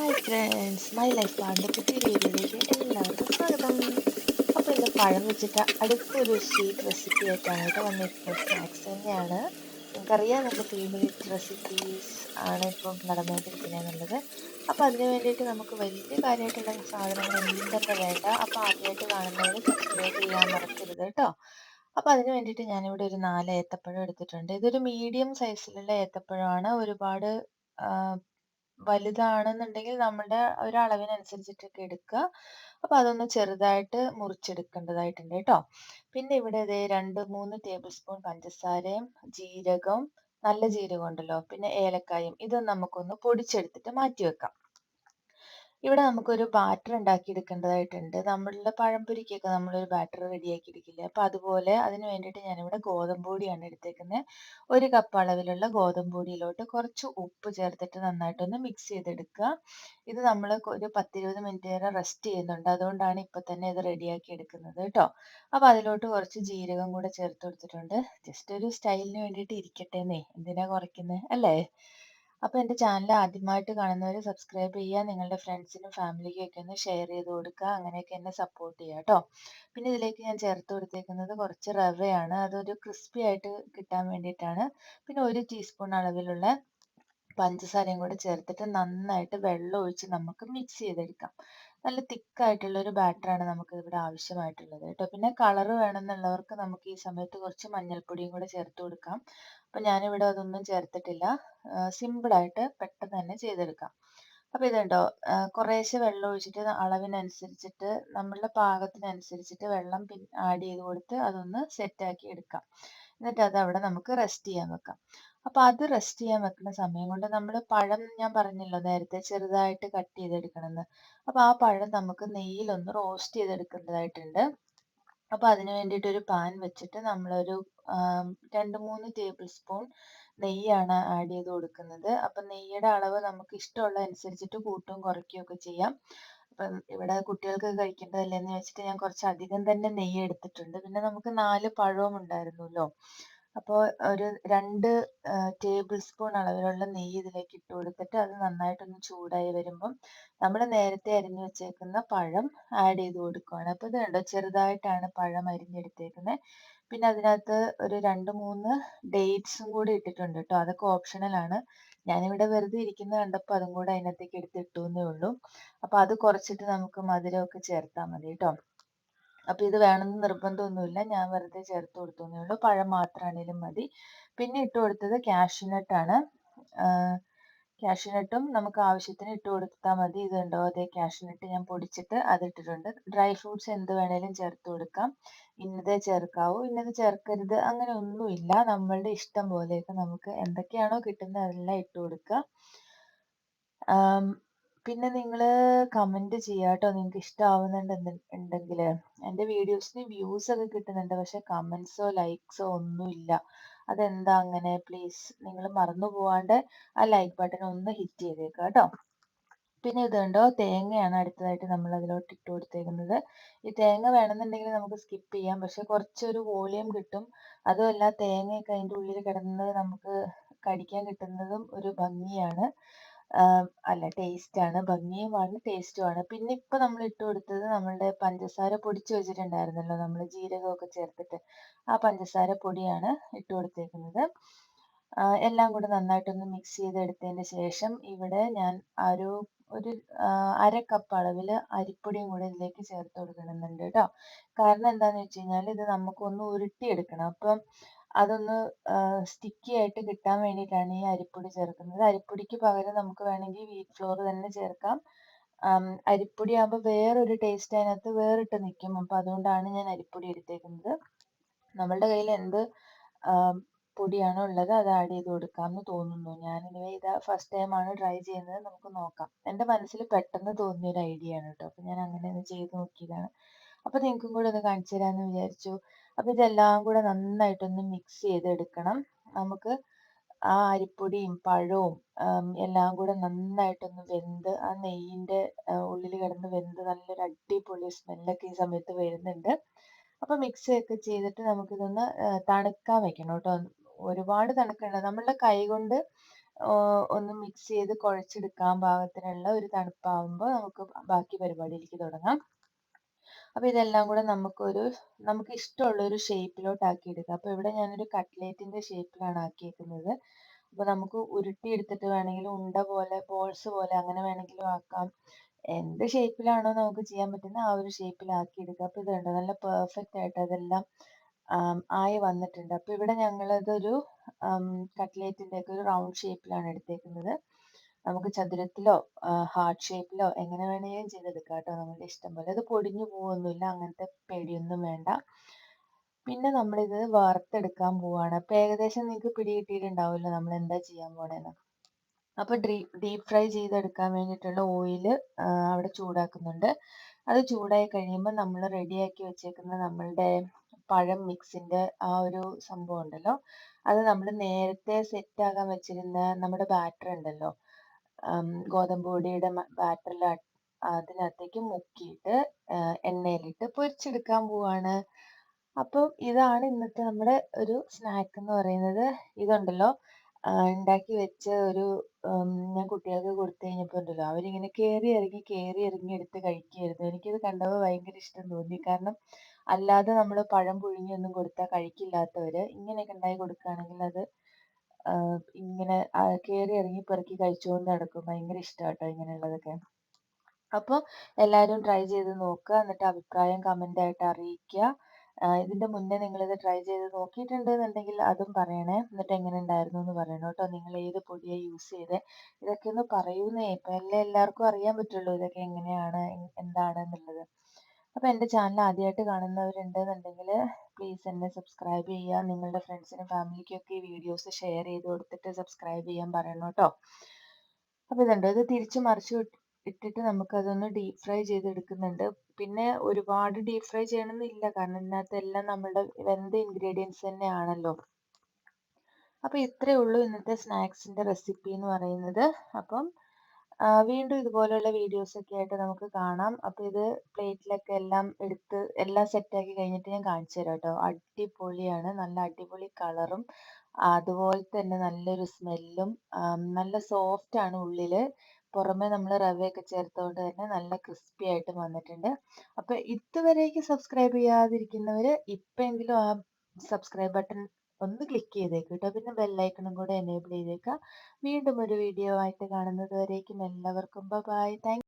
Hi friends, my life പാറിൻ്റെ പുതിയൊരു വീഡിയോയിലേക്ക് എല്ലാവർക്കും സ്വാഗതം. അപ്പോൾ ഇന്ന് പഴം വെച്ചിട്ട് അടുത്തൊരു സ്വീറ്റ് റെസിപ്പി ആയിട്ടാണ് കേട്ടോ വന്നിരിക്കുന്നത്. സ്നാക്സ് തന്നെയാണ്. നിങ്ങൾക്കറിയാം എൻ്റെ ഫേവറേറ്റ് റെസിപ്പീസ് ആണ് ഇപ്പം നടന്നുകൊണ്ടിരിക്കുന്നത് എന്നുള്ളത്. അപ്പോൾ അതിന് വേണ്ടിയിട്ട് നമുക്ക് വലിയ കാര്യമായിട്ടുള്ള സാധനങ്ങളൊന്നും തന്നെ വേണ്ട. അപ്പോൾ ആദ്യമായിട്ട് കാണുന്നവർ സബ്സ്ക്രൈബ് ചെയ്യാൻ മറക്കരുത് കേട്ടോ. അപ്പോൾ അതിന് വേണ്ടിയിട്ട് ഞാനിവിടെ ഒരു 4 ഏത്തപ്പഴം എടുത്തിട്ടുണ്ട്. ഇതൊരു മീഡിയം സൈസിലുള്ള ഏത്തപ്പഴമാണ്. ഒരുപാട് ആ, വലുതാണെന്നുണ്ടെങ്കിൽ നമ്മുടെ ഒരളവിനനുസരിച്ചിട്ടൊക്കെ എടുക്കുക. അപ്പോൾ അതൊന്ന് ചെറുതായിട്ട് മുറിച്ചെടുക്കേണ്ടതായിട്ടുണ്ട് കേട്ടോ. പിന്നെ ഇവിടെ ദേ 2, 3 ടേബിൾ സ്പൂൺ പഞ്ചസാരയും ജീരകം, നല്ല ജീരകം ഉണ്ടല്ലോ, പിന്നെ ഏലക്കായും ഇത് നമുക്കൊന്ന് പൊടിച്ചെടുത്തിട്ട് മാറ്റി വെക്കാം. ഇവിടെ നമുക്കൊരു ബാറ്റർ ഉണ്ടാക്കിയെടുക്കേണ്ടതായിട്ടുണ്ട്. നമ്മളുടെ പഴംപൊരിക്കൊക്കെ നമ്മളൊരു ബാറ്റർ റെഡിയാക്കി എടുക്കില്ലേ? അപ്പോൾ അതുപോലെ അതിന് വേണ്ടിയിട്ട് ഞാനിവിടെ ഗോതമ്പ് പൊടിയാണ് എടുത്തേക്കുന്നത്. 1 കപ്പ് അളവിലുള്ള ഗോതമ്പ് പൊടിയിലോട്ട് കുറച്ച് ഉപ്പ് ചേർത്തിട്ട് നന്നായിട്ടൊന്ന് മിക്സ് ചെയ്തെടുക്കുക. ഇത് നമ്മൾ ഒരു 10-20 മിനിറ്റ് നേരം റെസ്റ്റ് ചെയ്യുന്നുണ്ട്. അതുകൊണ്ടാണ് ഇപ്പോൾ തന്നെ ഇത് റെഡിയാക്കി എടുക്കുന്നത് കേട്ടോ. അപ്പോൾ അതിലോട്ട് കുറച്ച് ജീരകം കൂടെ ചേർത്ത് കൊടുത്തിട്ടുണ്ട്. ജസ്റ്റ് ഒരു സ്റ്റൈലിന് വേണ്ടിയിട്ട് ഇരിക്കട്ടെന്നേ. എന്തിനാ കുറയ്ക്കുന്നത് അല്ലേ? അപ്പോൾ എൻ്റെ ചാനൽ ആദ്യമായിട്ട് കാണുന്നവർ സബ്സ്ക്രൈബ് ചെയ്യുക. നിങ്ങളുടെ ഫ്രണ്ട്സിനും ഫാമിലിക്കും ഒക്കെ ഒന്ന് ഷെയർ ചെയ്ത് കൊടുക്കുക. അങ്ങനെയൊക്കെ എന്നെ സപ്പോർട്ട് ചെയ്യുക കേട്ടോ. പിന്നെ ഇതിലേക്ക് ഞാൻ ചേർത്ത് കൊടുത്തേക്കുന്നത് കുറച്ച് റവയാണ്. അതൊരു ക്രിസ്പി ആയിട്ട് കിട്ടാൻ വേണ്ടിയിട്ടാണ്. പിന്നെ 1 ടീസ്പൂൺ അളവിലുള്ള പഞ്ചസാരയും കൂടെ ചേർത്തിട്ട് നന്നായിട്ട് വെള്ളം ഒഴിച്ച് നമുക്ക് മിക്സ് ചെയ്തെടുക്കാം. നല്ല തിക്കായിട്ടുള്ള ഒരു ബാറ്ററാണ് നമുക്ക് ഇവിടെ ആവശ്യമായിട്ടുള്ളത് കേട്ടോ. പിന്നെ കളർ വേണമെന്നുള്ളവർക്ക് നമുക്ക് ഈ സമയത്ത് കുറച്ച് മഞ്ഞൾപ്പൊടിയും കൂടെ ചേർത്ത് കൊടുക്കാം. അപ്പം ഞാനിവിടെ അതൊന്നും ചേർത്തിട്ടില്ല. സിമ്പിളായിട്ട് പെട്ടെന്ന് തന്നെ ചെയ്തെടുക്കാം. അപ്പോൾ ഇതുണ്ടോ, കുറേശ്ശെ വെള്ളം ഒഴിച്ചിട്ട് അളവിനനുസരിച്ചിട്ട് നമ്മളുടെ പാകത്തിനനുസരിച്ചിട്ട് വെള്ളം ആഡ് ചെയ്ത് കൊടുത്ത് അതൊന്ന് സെറ്റാക്കി എടുക്കാം. എന്നിട്ട് അത് അവിടെ നമുക്ക് റെസ്റ്റ് ചെയ്യാൻ വെക്കാം. അപ്പോൾ അത് റെസ്റ്റ് ചെയ്യാൻ വെക്കുന്ന സമയം കൊണ്ട് നമ്മൾ പഴം ഞാൻ പറഞ്ഞല്ലോ നേരത്തെ ചെറുതായിട്ട് കട്ട് ചെയ്തെടുക്കണമെന്ന്. അപ്പോൾ ആ പഴം നമുക്ക് നെയ്യിലൊന്ന് റോസ്റ്റ് ചെയ്തെടുക്കേണ്ടതായിട്ടുണ്ട്. അപ്പോൾ അതിന് വേണ്ടിയിട്ട് ഒരു പാൻ വെച്ചിട്ട് നമ്മളൊരു 2-3 ടേബിൾ സ്പൂൺ നെയ്യാണ് ആഡ് ചെയ്ത് കൊടുക്കുന്നത്. അപ്പം നെയ്യുടെ അളവ് നമുക്ക് ഇഷ്ടമുള്ള അനുസരിച്ചിട്ട് കൂട്ടും കുറയ്ക്കുകയും ഒക്കെ ചെയ്യാം. അപ്പം ഇവിടെ കുട്ടികൾക്ക് കഴിക്കേണ്ടതല്ലേ എന്ന് വെച്ചിട്ട് ഞാൻ കുറച്ച് അധികം തന്നെ നെയ്യ് എടുത്തിട്ടുണ്ട്. പിന്നെ നമുക്ക് 4 പഴവും ഉണ്ടായിരുന്നല്ലോ. അപ്പോൾ ഒരു 2 ടേബിൾ സ്പൂൺ അളവിലുള്ള നെയ്യ് ഇതിലേക്ക് ഇട്ട് കൊടുത്തിട്ട് അത് നന്നായിട്ടൊന്ന് ചൂടായി വരുമ്പം നമ്മൾ നേരത്തെ അരിഞ്ഞു വെച്ചേക്കുന്ന പഴം ആഡ് ചെയ്ത് കൊടുക്കുകയാണ്. അപ്പോൾ ഇത് കണ്ടോ, ചെറുതായിട്ടാണ് പഴം അരിഞ്ഞെടുത്തേക്കുന്നത്. പിന്നെ അതിനകത്ത് ഒരു 2-3 ഡേറ്റ്സും കൂടി ഇട്ടിട്ടുണ്ട് കേട്ടോ. അതൊക്കെ ഓപ്ഷണലാണ്. ഞാനിവിടെ വെറുതെ ഇരിക്കുന്നത് കണ്ടപ്പോൾ അതും കൂടെ അതിനകത്തേക്ക് എടുത്തിട്ടു എന്നേ ഉള്ളൂ. അപ്പോൾ അത് കുറച്ചിട്ട് നമുക്ക് മധുരമൊക്കെ ചേർത്താൽ മതി കേട്ടോ. അപ്പോൾ ഇത് വേണമെന്ന് നിർബന്ധമൊന്നുമില്ല. ഞാൻ വെറുതെ ചേർത്ത് കൊടുത്തു എന്നേ ഉള്ളൂ. പഴം മാത്രമാണേലും മതി. പിന്നെ ഇട്ട് കൊടുത്തത് കാഷ്യൂനട്ടാണ്. കാഷ്യൂനട്ടും നമുക്ക് ആവശ്യത്തിന് ഇട്ട് കൊടുത്താൽ മതി. ഇത് കണ്ടോ, അതേ കാഷ്യൂനട്ട് ഞാൻ പൊടിച്ചിട്ട് അതിട്ടിട്ടുണ്ട്. ഡ്രൈ ഫ്രൂട്ട്സ് എന്ത് വേണേലും ചേർത്ത് കൊടുക്കാം. ഇന്നതേ ചേർക്കാവൂ, ഇന്നത് ചേർക്കരുത് അങ്ങനെ ഒന്നുമില്ല. നമ്മളുടെ ഇഷ്ടം പോലെയൊക്കെ നമുക്ക് എന്തൊക്കെയാണോ കിട്ടുന്നത് അതെല്ലാം ഇട്ട് കൊടുക്കുക. ആം, പിന്നെ നിങ്ങൾ കമൻറ്റ് ചെയ്യുക കേട്ടോ, നിങ്ങൾക്ക് ഇഷ്ടമാവുന്നുണ്ടെങ്കിൽ. എൻ്റെ വീഡിയോസിന് വ്യൂസ് ഒക്കെ കിട്ടുന്നുണ്ട്, പക്ഷെ കമൻസോ ലൈക്സോ ഒന്നുമില്ല. അതെന്താ അങ്ങനെ? പ്ലീസ് നിങ്ങൾ മറന്നു പോവാണ്ട് ആ ലൈക്ക് ബട്ടൺ ഒന്ന് ഹിറ്റ് ചെയ്തേക്കുക കേട്ടോ. പിന്നെ ഇത് കണ്ടോ, തേങ്ങയാണ് അടുത്തതായിട്ട് നമ്മൾ അതിലോട്ട് ഇട്ട് കൊടുത്തേക്കുന്നത്. ഈ തേങ്ങ വേണമെന്നുണ്ടെങ്കിൽ നമുക്ക് സ്കിപ്പ് ചെയ്യാം, പക്ഷെ കുറച്ചൊരു വോളിയം കിട്ടും. അതുമല്ല തേങ്ങയൊക്കെ അതിൻ്റെ ഉള്ളിൽ കിടന്നത് നമുക്ക് കടിക്കാൻ കിട്ടുന്നതും ഒരു ഭംഗിയാണ്. അല്ല, ടേസ്റ്റാണ്. ഭംഗിയുമാണ് ടേസ്റ്റുമാണ്. പിന്നെ ഇപ്പം നമ്മൾ ഇട്ട് കൊടുത്തത് നമ്മളുടെ പഞ്ചസാര പൊടിച്ച് വെച്ചിട്ടുണ്ടായിരുന്നല്ലോ നമ്മൾ ജീരകമൊക്കെ ചേർത്തിട്ട്. ആ പഞ്ചസാര പൊടിയാണ് ഇട്ട് കൊടുത്തേക്കുന്നത്. എല്ലാം കൂടെ നന്നായിട്ടൊന്ന് മിക്സ് ചെയ്തെടുത്തതിന് ശേഷം ഇവിടെ ഞാൻ ഒരു ഒരു 1/2 കപ്പ് അളവിൽ അരിപ്പൊടിയും കൂടെ ഇതിലേക്ക് ചേർത്ത് കൊടുക്കുന്നുണ്ട് കേട്ടോ. കാരണം എന്താണെന്ന് വെച്ച് കഴിഞ്ഞാൽ ഇത് നമുക്കൊന്ന് ഉരുട്ടിയെടുക്കണം. അപ്പം അതൊന്ന് സ്റ്റിക്കി ആയിട്ട് കിട്ടാൻ വേണ്ടിയിട്ടാണ് ഈ അരിപ്പൊടി ചേർക്കുന്നത്. അരിപ്പൊടിക്ക് പകരം നമുക്ക് വേണമെങ്കിൽ വീറ്റ് ഫ്ലോർ തന്നെ ചേർക്കാം. അരിപ്പൊടി ആകുമ്പോൾ വേറൊരു ടേസ്റ്റ് അതിനകത്ത് വേറിട്ട് നിൽക്കും. അപ്പോൾ അതുകൊണ്ടാണ് ഞാൻ അരിപ്പൊടി എടുത്തേക്കുന്നത്. നമ്മളുടെ കയ്യിൽ എന്ത് പൊടിയാണോ ഉള്ളത് അത് ആഡ് ചെയ്ത് കൊടുക്കാമെന്ന് തോന്നുന്നു. ഞാൻ ഇത് ഫസ്റ്റ് ടൈമാണ് ട്രൈ ചെയ്യുന്നത്. നമുക്ക് നോക്കാം. എൻ്റെ മനസ്സിൽ പെട്ടെന്ന് തോന്നിയ ഒരു ഐഡിയ ആണ് കേട്ടോ. അപ്പോൾ ഞാൻ അങ്ങനെ ഒന്ന് ചെയ്ത് നോക്കിയതാണ്. അപ്പോൾ നിങ്ങൾക്കും കൂടെ ഒന്ന് കാണിച്ചു തരാമെന്ന് വിചാരിച്ചു. അപ്പോൾ ഇതെല്ലാം കൂടെ നന്നായിട്ടൊന്ന് മിക്സ് ചെയ്തെടുക്കണം. നമുക്ക് ആ അരിപ്പൊടിയും പഴവും എല്ലാം കൂടെ നന്നായിട്ടൊന്ന് വെന്ത് ആ നെയ്യിൻ്റെ ഉള്ളിൽ കിടന്ന് വെന്ത് നല്ലൊരു അടിപൊളി സ്മെല്ലൊക്കെ ഈ സമയത്ത് വരുന്നുണ്ട്. അപ്പോൾ മിക്സ് ഒക്കെ ചെയ്തിട്ട് നമുക്കിതൊന്ന് തണുക്കാൻ വെക്കണം കേട്ടോ. ഒരുപാട് തണുക്കണ്ട. നമ്മളുടെ കൈ കൊണ്ട് ഒന്ന് മിക്സ് ചെയ്ത് കുഴച്ചെടുക്കാൻ പാകത്തിനുള്ള ഒരു തണുപ്പാവുമ്പോൾ നമുക്ക് ബാക്കി പരിപാടിയിലേക്ക് തുടങ്ങാം. അപ്പോൾ ഇതെല്ലാം കൂടെ നമുക്ക് ഇഷ്ടമുള്ള ഒരു ഷേപ്പിലോട്ട് ആക്കി എടുക്കാം. അപ്പോൾ ഇവിടെ ഞാനൊരു കട്ട്ലേറ്റിന്റെ ഷേപ്പിലാണ് ആക്കിയേക്കുന്നത്. അപ്പോൾ നമുക്ക് ഉരുട്ടിയെടുത്തിട്ട് വേണമെങ്കിലും ഉണ്ട പോലെ ബോൾസ് പോലെ അങ്ങനെ വേണമെങ്കിലും ആക്കാം. എന്ത് ഷേപ്പിലാണോ നമുക്ക് ചെയ്യാൻ പറ്റുന്നത് ആ ഒരു ഷേപ്പിലാക്കി എടുക്കുക. അപ്പോൾ ഇത് കണ്ടോ നല്ല പെർഫെക്റ്റ് ആയിട്ട് അതെല്ലാം ആയി വന്നിട്ടുണ്ട്. അപ്പോൾ ഇവിടെ ഞങ്ങളതൊരു കട്ട്ലേറ്റിന്റെ ഒക്കെ ഒരു റൗണ്ട് ഷേപ്പിലാണ് എടുത്തേക്കുന്നത്. നമുക്ക് ചതുരത്തിലോ ഹാർട്ട് ഷേപ്പിലോ എങ്ങനെ വേണമെങ്കിലും ചെയ്തെടുക്കാം കേട്ടോ, നമ്മുടെ ഇഷ്ടം പോലെ. അത് പൊടിഞ്ഞു പോവൊന്നുമില്ല, അങ്ങനത്തെ പേടിയൊന്നും വേണ്ട. പിന്നെ നമ്മളിത് വറുത്തെടുക്കാൻ പോവാണ്. അപ്പോൾ ഏകദേശം നിങ്ങൾക്ക് പിടി കിട്ടിയിട്ടുണ്ടാവുമല്ലോ നമ്മൾ എന്താ ചെയ്യാൻ പോണേന്ന്. അപ്പോൾ ഡീപ്പ് ഫ്രൈ ചെയ്തെടുക്കാൻ വേണ്ടിയിട്ടുള്ള ഓയിൽ അവിടെ ചൂടാക്കുന്നുണ്ട്. അത് ചൂടായി കഴിയുമ്പോൾ നമ്മൾ റെഡിയാക്കി വെച്ചേക്കുന്ന നമ്മളുടെ പഴം മിക്സിന്റെ ആ ഒരു സംഭവം ഉണ്ടല്ലോ, അത് നമ്മൾ നേരത്തെ സെറ്റ് ആകാൻ വെച്ചിരുന്ന നമ്മുടെ ബാറ്റർ ഉണ്ടല്ലോ, ഗോതമ്പ് പൊടിയുടെ ബാറ്ററിൽ അതിനകത്തേക്ക് മുക്കിയിട്ട് എണ്ണയിലിട്ട് പൊരിച്ചെടുക്കാൻ പോവാണ്. അപ്പം ഇതാണ് ഇന്നത്തെ നമ്മുടെ ഒരു സ്നാക്ക് എന്ന് പറയുന്നത്. ഇതുണ്ടല്ലോ ഉണ്ടാക്കി വെച്ച ഒരു ഞാൻ കുട്ടികൾക്ക് കൊടുത്തു കഴിഞ്ഞപ്പോൾ ഉണ്ടല്ലോ അവരിങ്ങനെ കയറി ഇറങ്ങി എടുത്ത് കഴിക്കുകയായിരുന്നു. എനിക്കിത് കണ്ടപ്പോൾ ഭയങ്കര ഇഷ്ടം തോന്നി. കാരണം അല്ലാതെ നമ്മൾ പഴം പുഴുങ്ങിയൊന്നും കൊടുത്താൽ കഴിക്കില്ലാത്തവര് ഇങ്ങനെയൊക്കെ ഉണ്ടാക്കി കൊടുക്കുകയാണെങ്കിൽ അത് ഇങ്ങനെ കയറി ഇറങ്ങി പെറുക്കി കഴിച്ചുകൊണ്ട് നടക്കും. ഭയങ്കര ഇഷ്ടമാട്ടോ ഇങ്ങനെയുള്ളതൊക്കെ. അപ്പോൾ എല്ലാവരും ട്രൈ ചെയ്ത് നോക്കുക, എന്നിട്ട് അഭിപ്രായം കമൻ്റ് ആയിട്ട് അറിയിക്കുക. ഇതിൻ്റെ മുന്നേ നിങ്ങളിത് ട്രൈ ചെയ്ത് നോക്കിയിട്ടുണ്ടെന്നുണ്ടെങ്കിൽ അതും പറയണേ. എന്നിട്ട് എങ്ങനെ ഉണ്ടായിരുന്നു എന്ന് പറയണം കേട്ടോ. നിങ്ങൾ ഏത് പൊടിയാണ് യൂസ് ചെയ്തത് ഇതൊക്കെ ഒന്ന് പറയൂന്നേ. ഇപ്പം എല്ലാവർക്കും അറിയാൻ പറ്റുള്ളൂ ഇതൊക്കെ എങ്ങനെയാണ് എന്താണ് എന്നുള്ളത്. അപ്പോൾ എൻ്റെ ചാനൽ ആദ്യമായിട്ട് കാണുന്നവരുണ്ടെന്നുണ്ടെങ്കിൽ പ്ലീസ് എന്നെ സബ്സ്ക്രൈബ് ചെയ്യുക. നിങ്ങളുടെ ഫ്രണ്ട്സിനും ഫാമിലിക്കൊക്കെ ഈ വീഡിയോസ് ഷെയർ ചെയ്ത് കൊടുത്തിട്ട് സബ്സ്ക്രൈബ് ചെയ്യാൻ പറയണം കേട്ടോ. അപ്പോൾ ഇതുണ്ട്, ഇത് തിരിച്ച് മറിച്ച് ഇട്ടിട്ട് നമുക്കതൊന്ന് ഡീപ്പ് ഫ്രൈ ചെയ്തെടുക്കുന്നുണ്ട്. പിന്നെ ഒരുപാട് ഡീപ്പ് ഫ്രൈ ചെയ്യണമെന്നില്ല, കാരണം ഇതിനകത്ത് എല്ലാം നമ്മുടെ വെന്ത ഇൻഗ്രീഡിയൻസ് തന്നെയാണല്ലോ. അപ്പോൾ ഇത്രയേ ഉള്ളൂ ഇന്നത്തെ സ്നാക്സിൻ്റെ റെസിപ്പി എന്ന് പറയുന്നത്. അപ്പം വീണ്ടും ഇതുപോലെയുള്ള വീഡിയോസൊക്കെ ആയിട്ട് നമുക്ക് കാണാം. അപ്പോൾ ഇത് പ്ലേറ്റിലൊക്കെ എല്ലാം എടുത്ത് എല്ലാം സെറ്റാക്കി കഴിഞ്ഞിട്ട് ഞാൻ കാണിച്ചു തരാം കേട്ടോ. അടിപൊളിയാണ്, നല്ല അടിപൊളി കളറും അതുപോലെ തന്നെ നല്ലൊരു സ്മെല്ലും, നല്ല സോഫ്റ്റ് ആണ് ഉള്ളിൽ. പുറമെ നമ്മൾ റവയൊക്കെ ചേർത്തുകൊണ്ട് തന്നെ നല്ല ക്രിസ്പി ആയിട്ട് വന്നിട്ടുണ്ട്. അപ്പോൾ ഇതുവരേക്ക് സബ്സ്ക്രൈബ് ചെയ്യാതിരിക്കുന്നവർ ഇപ്പോഴെങ്കിലും ആ സബ്സ്ക്രൈബ് ബട്ടൺ ഒന്ന് ക്ലിക്ക് ചെയ്തേക്ക് കേട്ടോ. പിന്നെ ബെല്ലൈക്കണും കൂടെ എനേബിൾ ചെയ്തേക്കുക. വീണ്ടും ഒരു വീഡിയോ ആയിട്ട് കാണുന്നത് വരേക്കും എല്ലാവർക്കും ബൈ. താങ്ക്